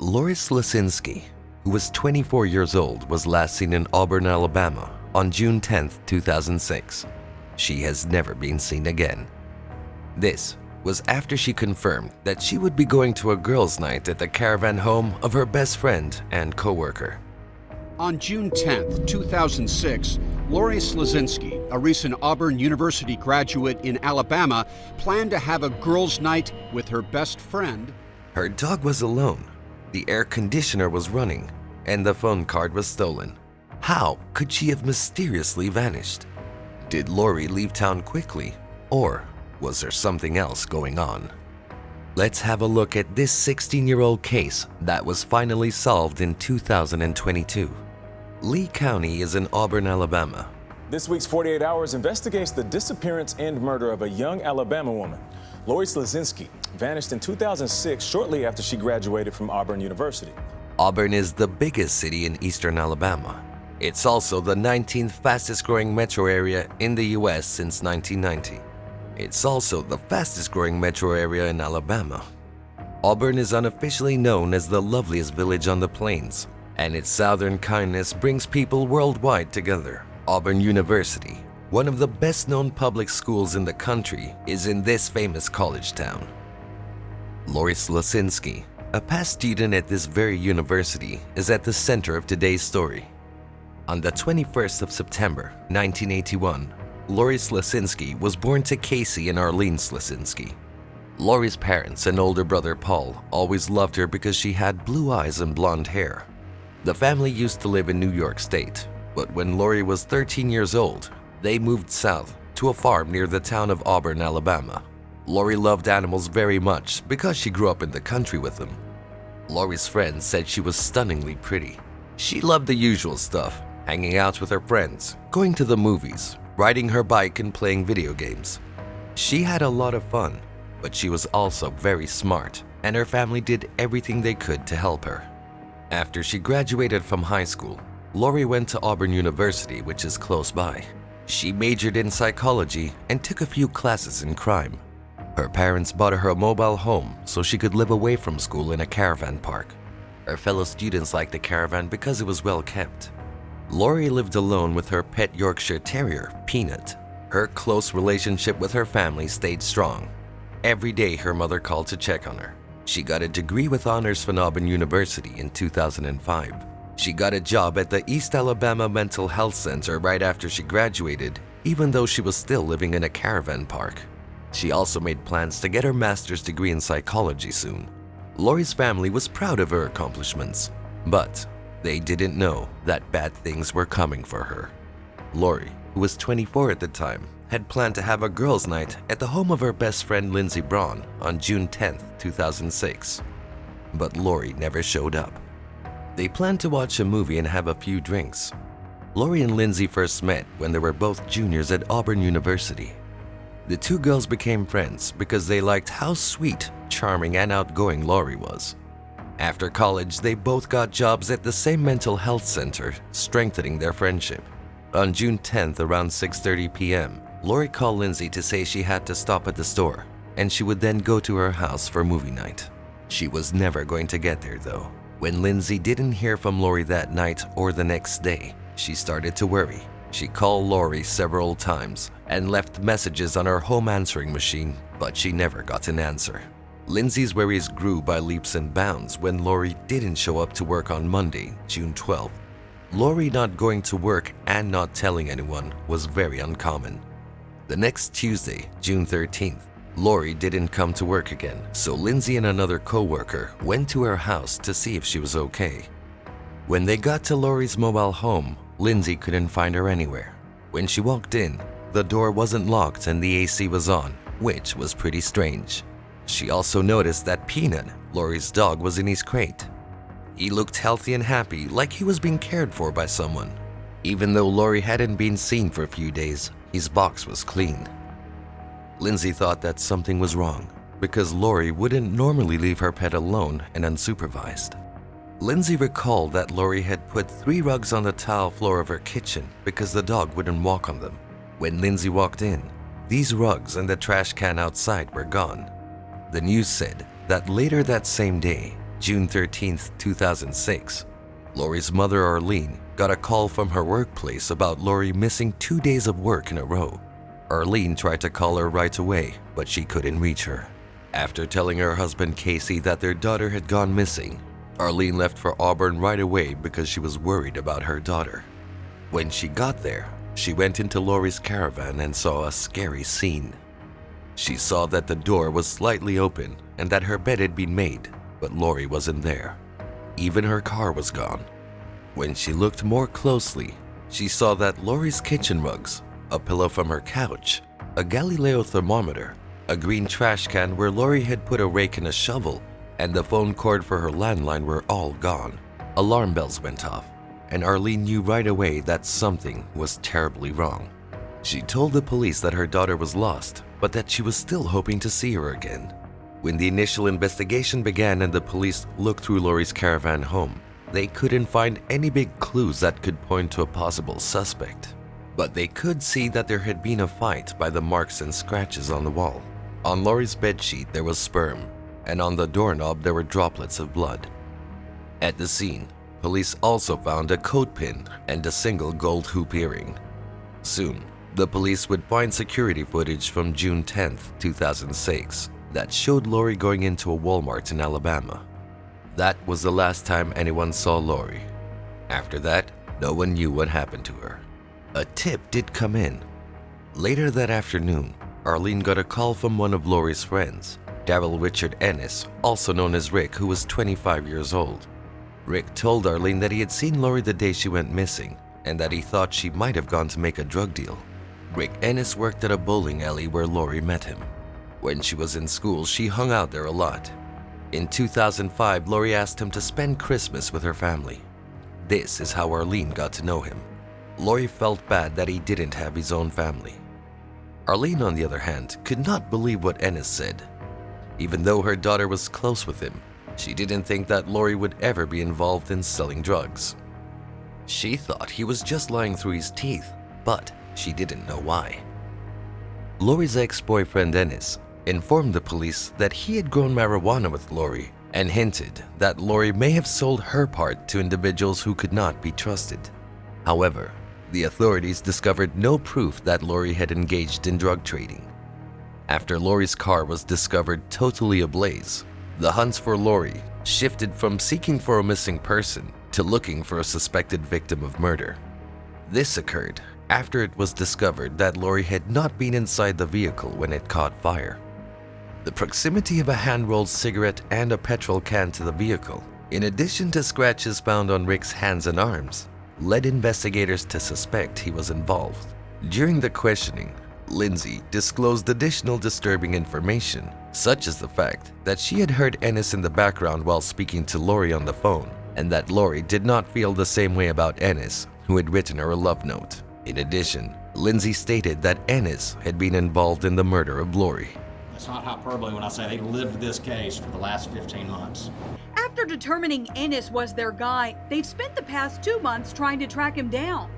Lori Slosinski, who was 24 years old, was last seen in Auburn, Alabama on June 10, 2006. She has never been seen again. This was after she confirmed that she would be going to a girls' night at the caravan home of her best friend and coworker. On June 10, 2006, Lori Slosinski, a recent Auburn University graduate in Alabama, planned to have a girls' night with her best friend. Her dog was alone, the air conditioner was running, and the phone card was stolen. How could she have mysteriously vanished? Did Lori leave town quickly, or was there something else going on? Let's have a look at this 16-year-old case that was finally solved in 2022. Lee County is in Auburn, Alabama. This week's 48 Hours investigates the disappearance and murder of a young Alabama woman. Lori Slosinski vanished in 2006 shortly after she graduated from Auburn University. Auburn is the biggest city in eastern Alabama. It's also the 19th fastest growing metro area in the US since 1990. It's also the fastest growing metro area in Alabama. Auburn is unofficially known as the loveliest village on the plains, and its southern kindness brings people worldwide together. Auburn University, one of the best-known public schools in the country, is in this famous college town. Lori Slosinski, a past student at this very university, is at the center of today's story. On the 21st of September, 1981, Lori Slosinski was born to Casey and Arlene Slosinski. Lori's parents and older brother Paul always loved her because she had blue eyes and blonde hair. The family used to live in New York State, but when Lori was 13 years old, they moved south to a farm near the town of Auburn, Alabama. Lori loved animals very much because she grew up in the country with them. Lori's friends said she was stunningly pretty. She loved the usual stuff, hanging out with her friends, going to the movies, riding her bike and playing video games. She had a lot of fun, but she was also very smart, and her family did everything they could to help her. After she graduated from high school, Lori went to Auburn University, which is close by. She majored in psychology and took a few classes in crime. Her parents bought her a mobile home so she could live away from school in a caravan park. Her fellow students liked the caravan because it was well kept. Lori lived alone with her pet Yorkshire Terrier, Peanut. Her close relationship with her family stayed strong. Every day her mother called to check on her. She got a degree with honors from Auburn University in 2005. She got a job at the East Alabama Mental Health Center right after she graduated, even though she was still living in a caravan park. She also made plans to get her master's degree in psychology soon. Lori's family was proud of her accomplishments, but they didn't know that bad things were coming for her. Lori, who was 24 at the time, had planned to have a girls' night at the home of her best friend Lindsey Braun on June 10, 2006. But Lori never showed up. They planned to watch a movie and have a few drinks. Lori and Lindsey first met when they were both juniors at Auburn University. The two girls became friends because they liked how sweet, charming, and outgoing Lori was. After college, they both got jobs at the same mental health center, strengthening their friendship. On June 10th, around 6:30 p.m., Lori called Lindsey to say she had to stop at the store, and she would then go to her house for movie night. She was never going to get there, though. When Lindsey didn't hear from Lori that night or the next day, she started to worry. She called Lori several times and left messages on her home answering machine, but she never got an answer. Lindsey's worries grew by leaps and bounds when Lori didn't show up to work on Monday, June 12th. Lori not going to work and not telling anyone was very uncommon. The next Tuesday, June 13th, Lori didn't come to work again, so Lindsey and another coworker went to her house to see if she was okay. When they got to Lori's mobile home, Lindsey couldn't find her anywhere. When she walked in, the door wasn't locked and the AC was on, which was pretty strange. She also noticed that Peanut, Lori's dog, was in his crate. He looked healthy and happy, like he was being cared for by someone. Even though Lori hadn't been seen for a few days, his box was clean. Lindsey thought that something was wrong because Lori wouldn't normally leave her pet alone and unsupervised. Lindsey recalled that Lori had put 3 rugs on the tile floor of her kitchen because the dog wouldn't walk on them. When Lindsey walked in, these rugs and the trash can outside were gone. The news said that later that same day, June 13, 2006, Lori's mother Arlene got a call from her workplace about Lori missing 2 days of work in a row. Arlene tried to call her right away, but she couldn't reach her. After telling her husband Casey that their daughter had gone missing, Arlene left for Auburn right away because she was worried about her daughter. When she got there, she went into Lori's caravan and saw a scary scene. She saw that the door was slightly open and that her bed had been made, but Lori wasn't there. Even her car was gone. When she looked more closely, she saw that Lori's kitchen rugs, a pillow from her couch, a Galileo thermometer, a green trash can where Lori had put a rake and a shovel, and the phone cord for her landline were all gone. Alarm bells went off, and Arlene knew right away that something was terribly wrong. She told the police that her daughter was lost, but that she was still hoping to see her again. When the initial investigation began and the police looked through Lori's caravan home, they couldn't find any big clues that could point to a possible suspect. But they could see that there had been a fight by the marks and scratches on the wall. On Lori's bedsheet there was sperm, and on the doorknob there were droplets of blood. At the scene, police also found a coat pin and a single gold hoop earring. Soon, the police would find security footage from June 10, 2006 that showed Lori going into a Walmart in Alabama. That was the last time anyone saw Lori. After that, no one knew what happened to her. A tip did come in. Later that afternoon, Arlene got a call from one of Lori's friends, Darrell Richard Ennis, also known as Rick, who was 25 years old. Rick told Arlene that he had seen Lori the day she went missing and that he thought she might have gone to make a drug deal. Rick Ennis worked at a bowling alley where Lori met him. When she was in school, she hung out there a lot. In 2005, Lori asked him to spend Christmas with her family. This is how Arlene got to know him. Lori felt bad that he didn't have his own family. Arlene, on the other hand, could not believe what Ennis said. Even though her daughter was close with him, she didn't think that Lori would ever be involved in selling drugs. She thought he was just lying through his teeth, but she didn't know why. Lori's ex-boyfriend Ennis informed the police that he had grown marijuana with Lori and hinted that Lori may have sold her part to individuals who could not be trusted. However, the authorities discovered no proof that Lori had engaged in drug trading. After Lori's car was discovered totally ablaze, the hunts for Lori shifted from seeking for a missing person to looking for a suspected victim of murder. This occurred after it was discovered that Lori had not been inside the vehicle when it caught fire. The proximity of a hand-rolled cigarette and a petrol can to the vehicle, in addition to scratches found on Rick's hands and arms, led investigators to suspect he was involved. During the questioning, Lindsay disclosed additional disturbing information, such as the fact that she had heard Ennis in the background while speaking to Lori on the phone, and that Lori did not feel the same way about Ennis, who had written her a love note. In addition, Lindsay stated that Ennis had been involved in the murder of Lori. It's not hyperbole when I say they've lived this case for the last 15 months. After determining Ennis was their guy, they've spent the past 2 months trying to track him down.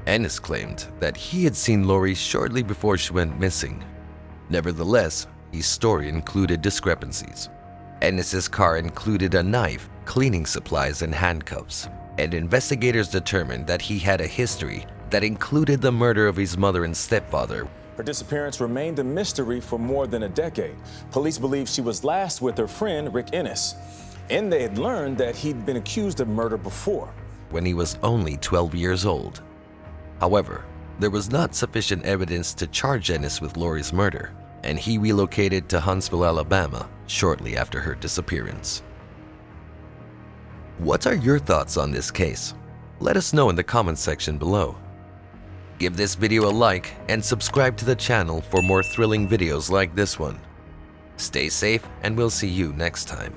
Ennis claimed that he had seen Lori shortly before she went missing. Nevertheless, his story included discrepancies. Ennis's car included a knife, cleaning supplies, and handcuffs, and investigators determined that he had a history that included the murder of his mother and stepfather. Her disappearance remained a mystery for more than a decade. Police believe she was last with her friend, Rick Ennis, and they had learned that he'd been accused of murder before. When he was only 12 years old. However, there was not sufficient evidence to charge Ennis with Lori's murder, and he relocated to Huntsville, Alabama, shortly after her disappearance. What are your thoughts on this case? Let us know in the comments section below. Give this video a like and subscribe to the channel for more thrilling videos like this one. Stay safe, and we'll see you next time.